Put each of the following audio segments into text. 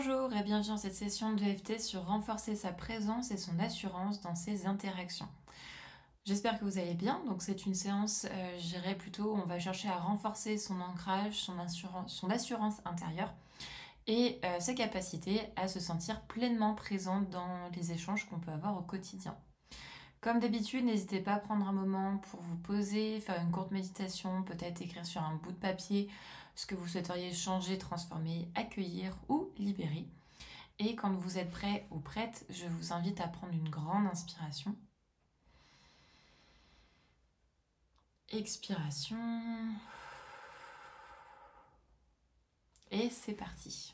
Bonjour et bienvenue dans cette session de EFT sur renforcer sa présence et son assurance dans ses interactions. J'espère que vous allez bien. Donc c'est une séance, je dirais plutôt, on va chercher à renforcer son ancrage, son assurance intérieure et sa capacité à se sentir pleinement présente dans les échanges qu'on peut avoir au quotidien. Comme d'habitude, n'hésitez pas à prendre un moment pour vous poser, faire une courte méditation, peut-être écrire sur un bout de papier ce que vous souhaiteriez changer, transformer, accueillir ou libérer. Et quand vous êtes prêt ou prête, je vous invite à prendre une grande inspiration. Expiration. Et c'est parti.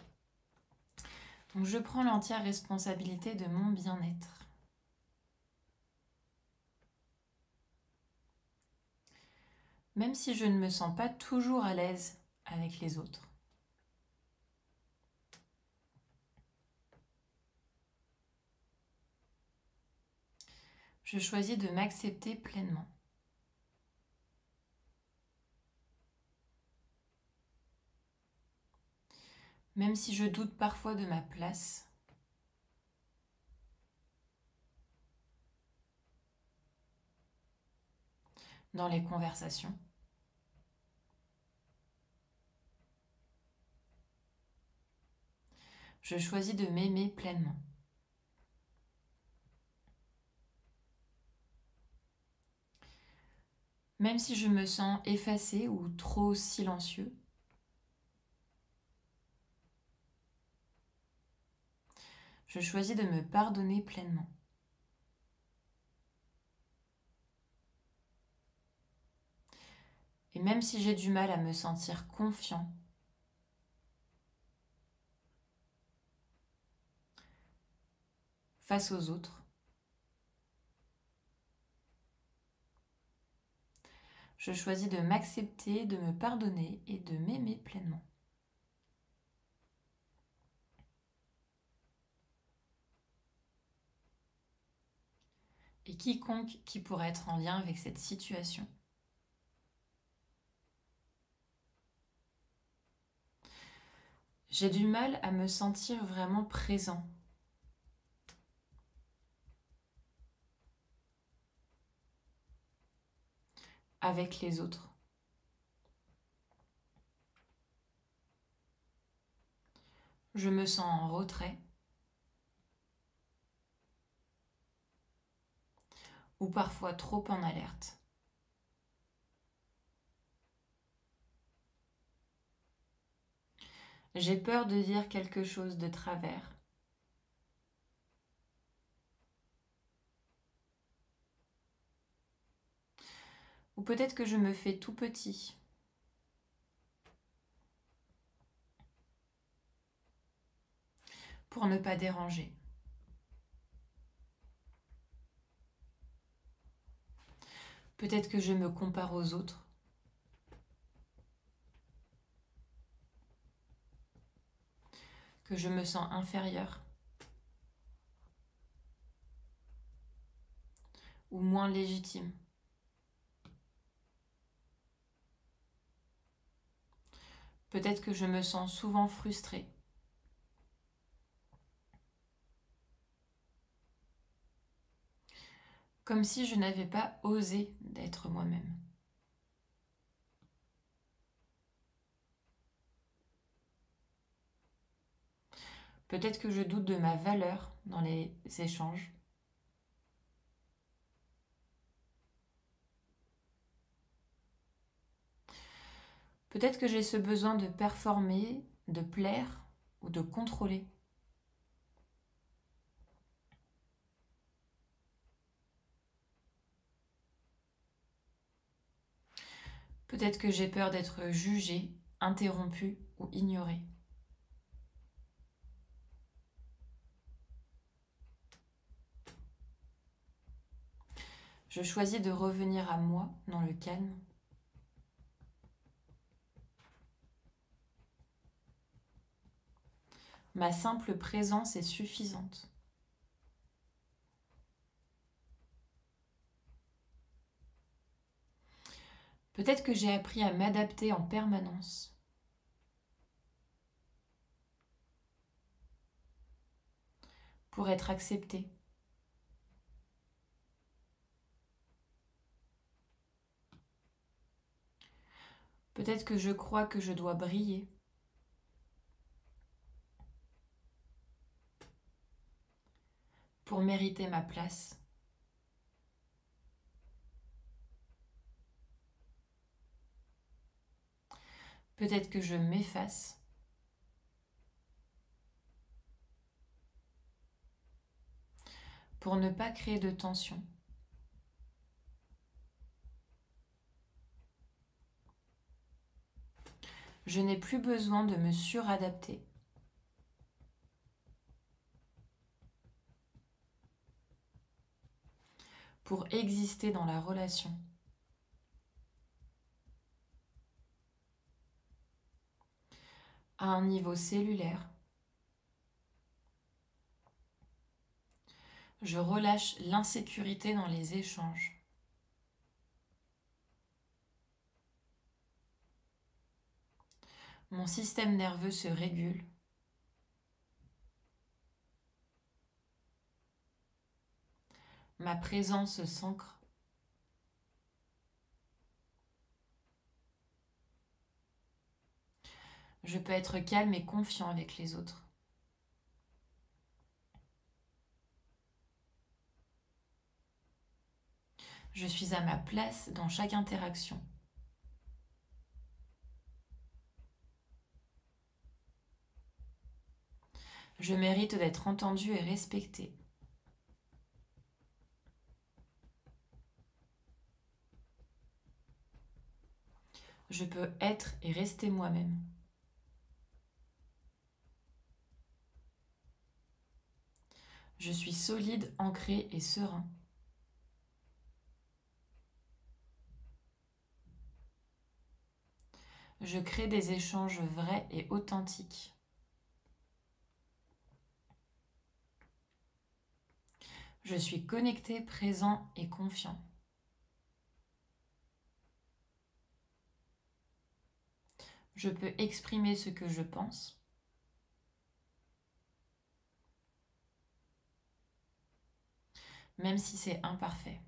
Donc je prends l'entière responsabilité de mon bien-être. Même si je ne me sens pas toujours à l'aise avec les autres. Je choisis de m'accepter pleinement. Même si je doute parfois de ma place. Dans les conversations. Je choisis de m'aimer pleinement. Même si je me sens effacé ou trop silencieux. Je choisis de me pardonner pleinement. Et même si j'ai du mal à me sentir confiant, face aux autres, je choisis de m'accepter, de me pardonner et de m'aimer pleinement. Et quiconque qui pourrait être en lien avec cette situation. J'ai du mal à me sentir vraiment présent. Avec les autres. Je me sens en retrait. Ou parfois trop en alerte. J'ai peur de dire quelque chose de travers. Ou peut-être que je me fais tout petit. Pour ne pas déranger. Peut-être que je me compare aux autres. Que je me sens inférieure. Ou moins légitime. Peut-être que je me sens souvent frustrée. Comme si je n'avais pas osé d'être moi-même. Peut-être que je doute de ma valeur dans les échanges. Peut-être que j'ai ce besoin de performer, de plaire ou de contrôler. Peut-être que j'ai peur d'être jugée, interrompue ou ignorée. Je choisis de revenir à moi dans le calme. Ma simple présence est suffisante. Peut-être que j'ai appris à m'adapter en permanence. pour être accepté. Peut-être que je crois que je dois briller. Pour mériter ma place. Peut-être que je m'efface. Pour ne pas créer de tension. Je n'ai plus besoin de me suradapter. Pour exister dans la relation. À un niveau cellulaire. Je relâche l'insécurité dans les échanges. Mon système nerveux se régule. Ma présence s'ancre. Je peux être calme et confiant avec les autres. Je suis à ma place dans chaque interaction. Je mérite d'être entendu et respecté. Je peux être et rester moi-même. Je suis solide, ancré et serein. Je crée des échanges vrais et authentiques. Je suis connecté, présent et confiant. Je peux exprimer ce que je pense. Même si c'est imparfait.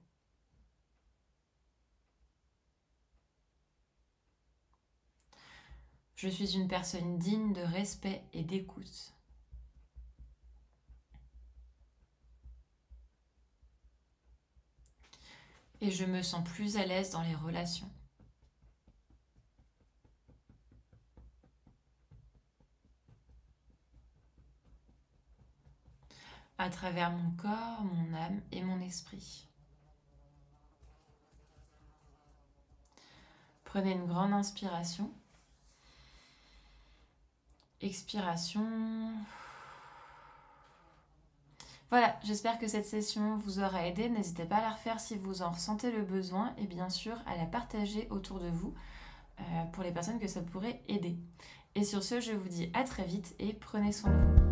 Je suis une personne digne de respect et d'écoute. Et je me sens plus à l'aise dans les relations. À travers mon corps, mon âme et mon esprit. Prenez une grande inspiration. Expiration. Voilà, j'espère que cette session vous aura aidé. N'hésitez pas à la refaire si vous en ressentez le besoin et bien sûr à la partager autour de vous pour les personnes que ça pourrait aider. Et sur ce, je vous dis à très vite et prenez soin de vous.